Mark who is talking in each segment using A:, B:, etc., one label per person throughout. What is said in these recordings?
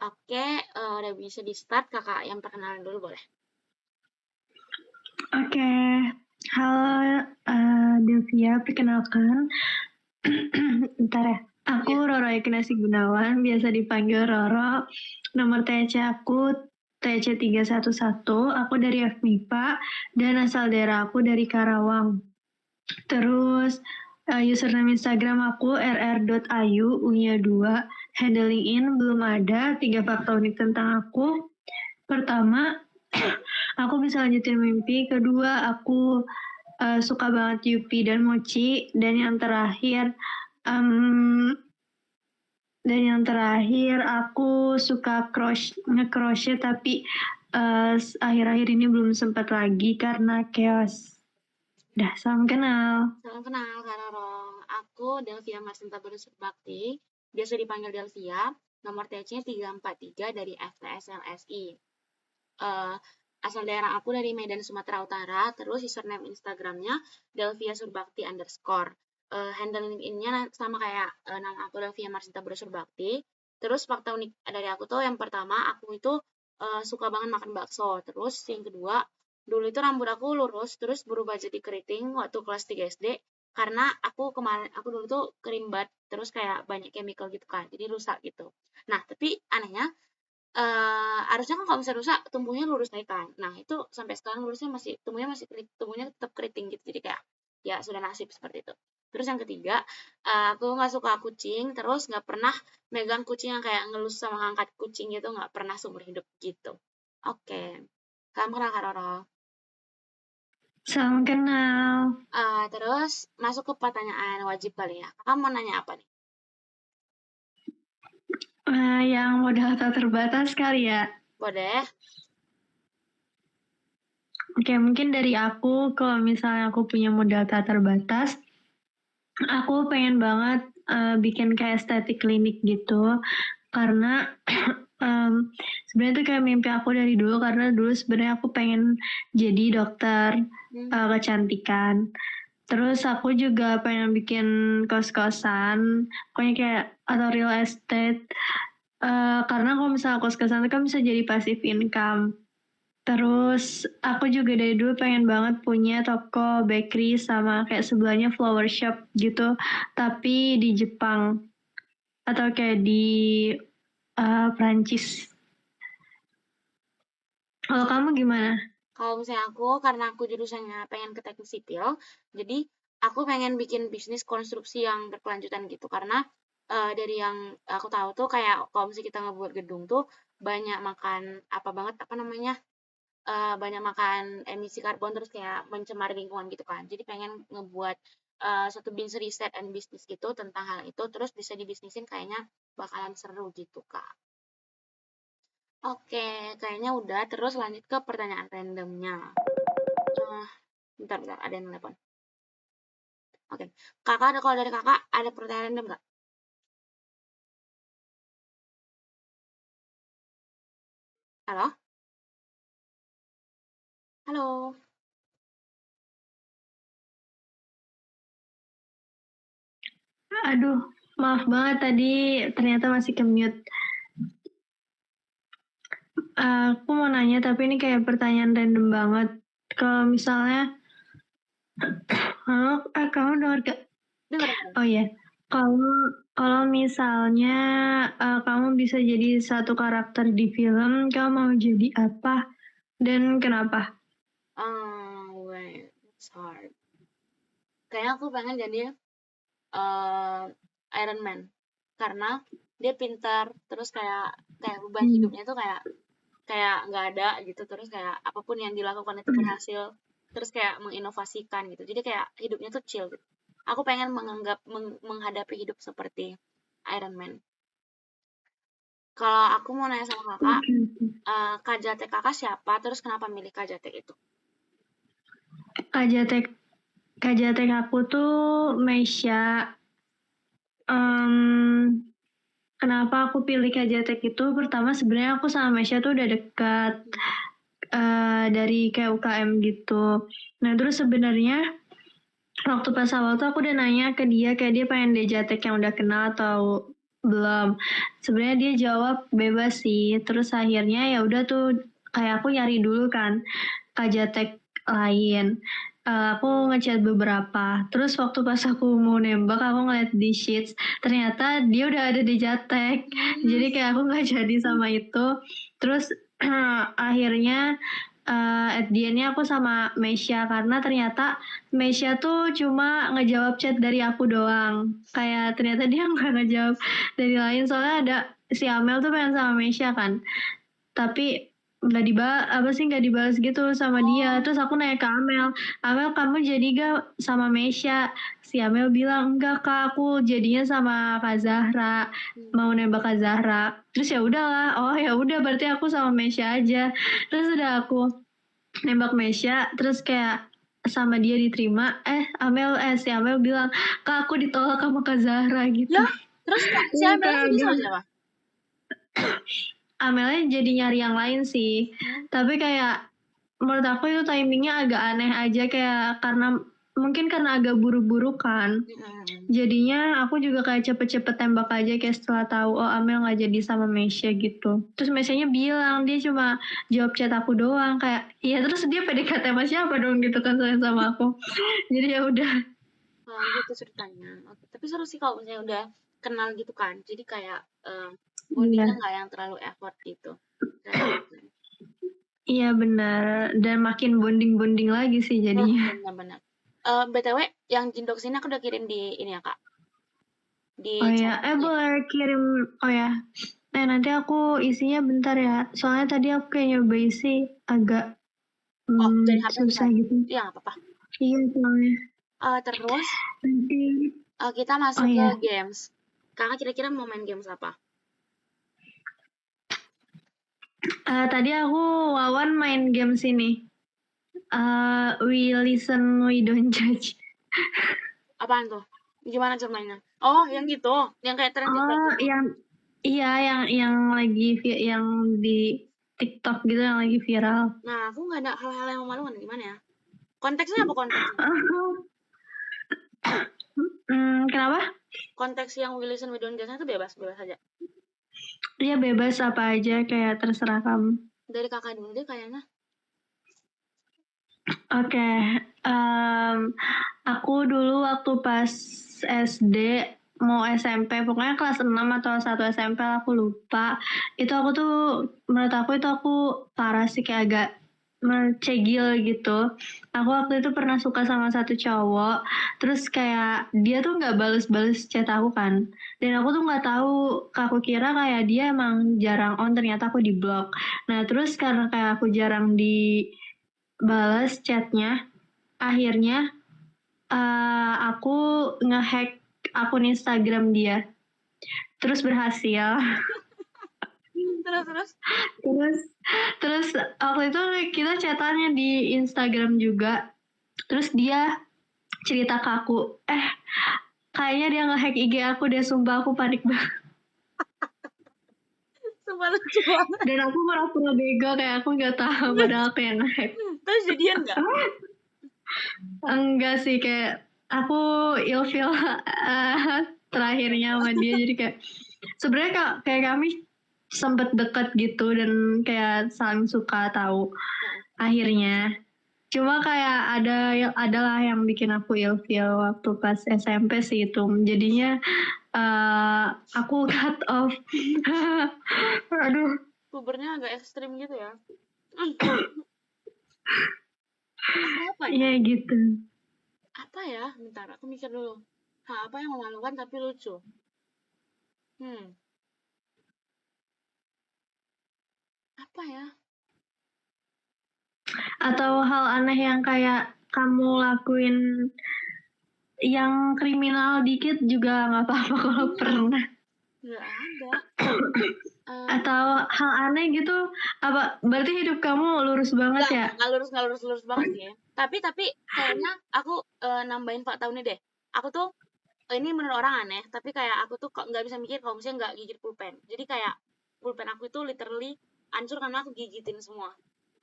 A: Oke, udah bisa di-start. Kakak yang perkenalan dulu boleh?
B: Oke, halo Delvia, perkenalkan. Bentar ya. Aku
A: Iya.
B: Roro Ignasi Gunawan, biasa dipanggil Roro. Nomor TC aku TC 311, aku dari FMIPA, dan asal daerah aku dari Karawang. Terus username Instagram aku rr.ayu, U-nya 2, handle LinkedIn belum ada, 3 fakta unik tentang aku. Pertama, aku bisa lanjutin mimpi. Kedua, aku suka banget Yupi dan Mochi. Dan yang terakhir aku suka nge-crochet tapi akhir-akhir ini belum sempat lagi karena chaos. Dah, salam kenal.
A: Salam kenal, Kak Roro. Aku Delvia Marsinta Berusur Bakti, biasa dipanggil Delvia. Nomor TC 343 dari FTS LSI. Eh, asal daerah aku dari Medan, Sumatera Utara. Terus username Instagramnya Delvia Surbakti underscore. Handle LinkedIn-nya sama kayak nama aku Delvia Marsinta Berusur Bakti. Terus fakta unik dari aku tuh yang pertama, aku itu suka banget makan bakso. Terus yang kedua, dulu itu rambut aku lurus, terus berubah jadi keriting waktu kelas 3 SD. Karena aku dulu tuh kerimbat, terus kayak banyak chemical gitu kan, jadi rusak gitu. Nah, tapi anehnya harusnya kan kalau misalnya rusak tumbuhnya lurus lagi kan. Nah, itu sampai sekarang lurusnya tumbuhnya tetap keriting gitu. Jadi kayak ya sudah nasib seperti itu. Terus yang ketiga, aku nggak suka kucing, terus nggak pernah megang kucing yang kayak ngelus sama ngangkat kucing gitu, nggak pernah seumur hidup gitu. Oke, kamu kenal Kak Roro.
B: Salam kenal.
A: Terus masuk ke pertanyaan wajib kali ya. Kakak mau nanya apa nih?
B: Yang modal tak terbatas kali ya.
A: Boleh?
B: Oke, mungkin dari aku, kalau misalnya aku punya modal tak terbatas, aku pengen banget bikin kayak estetik klinik gitu, karena sebenarnya itu kayak mimpi aku dari dulu, karena dulu sebenarnya aku pengen jadi dokter kecantikan. Terus aku juga pengen bikin kos-kosan, pokoknya kayak atau real estate, karena kalau misalnya kos-kosan itu kan bisa jadi passive income. Terus aku juga dari dulu pengen banget punya toko bakery sama kayak sebelahnya flower shop gitu, tapi di Jepang atau kayak di Prancis. Kalau kamu gimana?
A: Kalau misalnya aku, karena aku jurusannya pengen ke teknik sipil, jadi aku pengen bikin bisnis konstruksi yang berkelanjutan gitu. Karena dari yang aku tahu tuh kayak kalau misalnya kita ngebuat gedung tuh banyak makan apa banget apa namanya banyak makan emisi karbon terus kayak mencemari lingkungan gitu kan. Jadi pengen ngebuat suatu bisnis riset and bisnis gitu tentang hal itu terus bisa dibisnisin kayaknya bakalan seru gitu Kak. Oke, kayaknya udah. Terus lanjut ke pertanyaan randomnya. Eh, bentar, ada yang nelpon. Oke, kakak ada kalau dari kakak ada pertanyaan random nggak? Halo, halo.
B: Aduh, maaf banget tadi ternyata masih ke-mute. Aku mau nanya tapi ini kayak pertanyaan random banget. Kalau misalnya, halo, kamu dengar gak?
A: Dengar, dengar.
B: Oh iya, kalau kalau misalnya kamu bisa jadi satu karakter di film, kamu mau jadi apa dan kenapa?
A: Wait, it's hard. Kayaknya aku pengen jadi eh Iron Man karena dia pintar, terus kayak kayak beban
B: Hmm.
A: hidupnya tuh kayak kayak nggak ada gitu, terus kayak apapun yang dilakukan itu berhasil, terus kayak menginovasikan gitu. Jadi kayak hidupnya tuh chill gitu. Aku pengen menghadapi hidup seperti Iron Man. Kalau aku mau nanya sama kakak,
B: Oke.
A: Kak kakak siapa? Terus kenapa milih Kak itu?
B: Kajatek Kajatek aku tuh Meisha. Em, Kenapa aku pilih Kajatek itu? Pertama sebenarnya aku sama Meisha tuh udah dekat dari kayak UKM gitu. Nah terus sebenarnya waktu pas awal tuh aku udah nanya ke dia kayak dia pengen Dejatek yang udah kenal atau belum. Sebenarnya dia jawab bebas sih. Terus akhirnya ya udah tuh kayak aku nyari dulu kan Kajatek lain. Aku ngechat beberapa. Terus waktu pas aku mau nembak aku ngeliat di sheets, ternyata dia udah ada di Jatek. Jadi kayak aku nggak jadi sama itu. Terus akhirnya at the end-nya aku sama Mesya karena ternyata Mesya tuh cuma ngejawab chat dari aku doang. Kayak ternyata dia nggak ngejawab dari lain, soalnya ada si Amel tuh pengen sama Mesya kan, tapi nggak dibalas gitu sama dia. Terus aku nanya ke Amel, Amel kamu jadi gak sama Mesya? Si Amel bilang enggak kak, aku jadinya sama Kak Zahra, mau nembak Kak Zahra. Terus ya udahlah, oh ya udah berarti aku sama Mesya aja. Terus udah aku nembak Mesya, terus kayak sama dia diterima, si Amel bilang, kak aku ditolak sama Kak Zahra gitu.
A: Ya, terus si Amel jadi sama siapa?
B: Amelnya jadi nyari yang lain sih. Tapi kayak menurut aku itu timingnya agak aneh aja, kayak karena agak buru-buru kan. Jadinya aku juga kayak cepet-cepet tembak aja kayak setelah tahu oh Amel nggak jadi sama Mesya gitu. Terus Mesyanya bilang dia cuma jawab chat aku doang, kayak iya terus dia PDKT sama siapa dong gitu kan selain sama aku. Jadi ya udah.
A: Gitu ceritanya. Tapi seru sih kalau misalnya udah kenal gitu kan. Jadi kayak bondingnya nggak yang terlalu effort gitu.
B: Iya benar, dan makin bonding lagi sih jadinya.
A: Benar-benar. BTW yang Jindox ini aku udah kirim di ini ya kak. Di
B: Oh ya,
A: chat.
B: boleh kirim. Oh ya, nanti aku isinya bentar ya. Soalnya tadi aku kayak nyoba isi agak
A: dari HP
B: susah
A: bentar.
B: gitu.
A: Iya nggak apa-apa.
B: Iya soalnya.
A: Terus
B: Nanti.
A: kita masuk
B: Oh
A: ke
B: ya.
A: games. Kakak kira-kira mau main games apa?
B: Tadi aku Wawan main games ini. We listen, we don't judge.
A: Apaan tuh? Gimana cara mainnya? Oh, yang gitu, yang kayak tren TikTok
B: Oh,
A: gitu.
B: yang lagi yang di TikTok gitu yang lagi viral.
A: Nah, aku nggak ada hal-hal yang memalukan. Gimana ya? Konteksnya apa konteksnya?
B: Kenapa?
A: Konteks yang we listen, we don't judge itu bebas aja.
B: Dia bebas apa aja kayak terserah kamu.
A: Dari kakak dulu deh kayaknya.
B: Oke, aku dulu waktu pas SD mau SMP, pokoknya kelas 6 atau 1 SMP aku lupa. Itu aku tuh, menurut aku itu aku parah sih, kayak agak cegil gitu. Aku waktu itu pernah suka sama satu cowok, terus kayak dia tuh nggak bales-bales chat aku kan. Dan aku tuh nggak tahu, aku kira kayak dia emang jarang on, ternyata aku di blok. Nah terus karena kayak aku jarang balas chatnya, akhirnya aku ngehack akun Instagram dia, terus berhasil. terus waktu itu kita chatannya di Instagram juga, terus dia cerita ke aku, kayaknya dia ngehack IG aku deh, sumpah aku panik banget.
A: Sumpah lucu banget.
B: Dan aku pura-pura bego kayak aku nggak tahu padahal aku yang ngehack.
A: Terus jadian nggak?
B: Enggak sih, kayak aku ilfeel terakhirnya sama dia, jadi kayak sebenarnya kayak kami sempet deket gitu dan kayak saling suka tahu akhirnya. Cuma kayak adalah yang bikin aku ilfeel waktu pas SMP sih itu, jadinya aku cut off. Aduh.
A: Pubernya agak ekstrim gitu ya. Apa ya?
B: Iya gitu.
A: Apa ya? Bentar, aku mikir dulu. Apa yang memalukan tapi lucu? Apa ya?
B: Atau hal aneh yang kayak kamu lakuin yang kriminal dikit juga nggak apa-apa kalau pernah.
A: Nggak ada.
B: Atau hal aneh gitu, apa berarti hidup kamu lurus banget ya?
A: Nggak lurus banget sih ya. Tapi kayaknya aku nambahin fakta ini deh. Aku tuh ini menurut orang aneh, tapi kayak aku tuh kok nggak bisa mikir kalau misalnya nggak gigit pulpen. Jadi kayak pulpen aku itu literally hancur karena aku gigitin semua.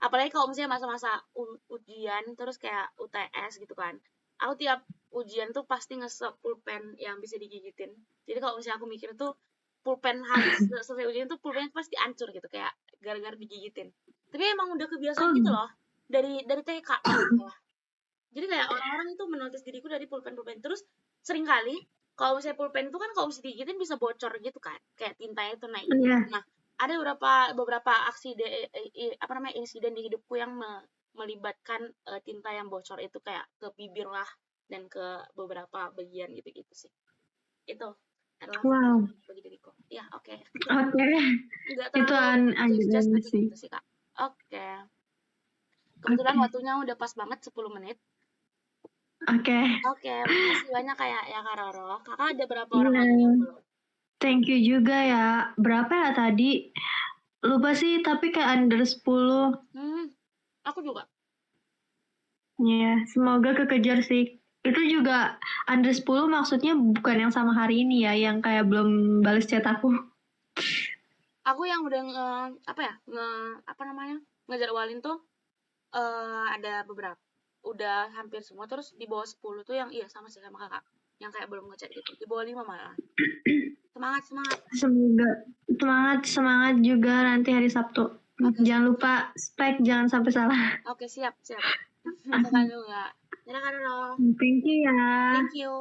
A: Apalagi kalau misalnya masa-masa ujian terus kayak UTS gitu kan. Aku tiap ujian tuh pasti ngesok pulpen yang bisa digigitin. Jadi kalau misalnya aku mikir tuh pulpen habis selesai ujian tuh pulpennya pasti hancur gitu kayak gara-gara digigitin. Tapi emang udah kebiasaan
B: Kok
A: gitu loh dari TK kalau nggak salah. Jadi kayak orang-orang itu menotis diriku dari pulpen-pulpen. Terus sering kali kalau misalnya pulpen itu kan kalau misalnya digigitin bisa bocor gitu kan, kayak tintanya itu naik.
B: iya.
A: Nah, ada beberapa apa namanya insiden di hidupku yang melibatkan tinta yang bocor itu kayak ke bibir lah dan ke beberapa bagian gitu-gitu sih. Itu adalah
B: Wow.
A: bagi diriku. Ya, oke.
B: Oke.
A: Nggak
B: Itu
A: terlalu just
B: aneh
A: tapi
B: sih.
A: gitu sih, Kak. Oke. Kebetulan
B: Oke.
A: waktunya udah pas banget 10 menit.
B: Oke.
A: Oke, makasih banyak kayak ya Kak Roro. Kakak ada berapa orang
B: Iya.
A: lagi yang belum?
B: Thank you juga ya. Berapa ya tadi? Lupa sih, tapi kayak under 10.
A: Aku juga.
B: Ya, semoga kekejar sih. Itu juga under 10 maksudnya bukan yang sama hari ini ya, yang kayak belum balas chat aku.
A: Aku yang udah apa namanya? Ngejadwalin tuh ada beberapa. Udah hampir semua terus di bawah 10 tuh yang iya sama sih sama Kakak. Yang kayak belum ngechat gitu. Di bawah 5 malah. Semangat, semangat.
B: Semoga semangat juga nanti hari Sabtu.
A: Oke,
B: Jangan lupa spek, jangan sampai salah.
A: oke, siap, siap. Kakak juga. Dadah Kak Roro.
B: Thank you ya.
A: Thank you.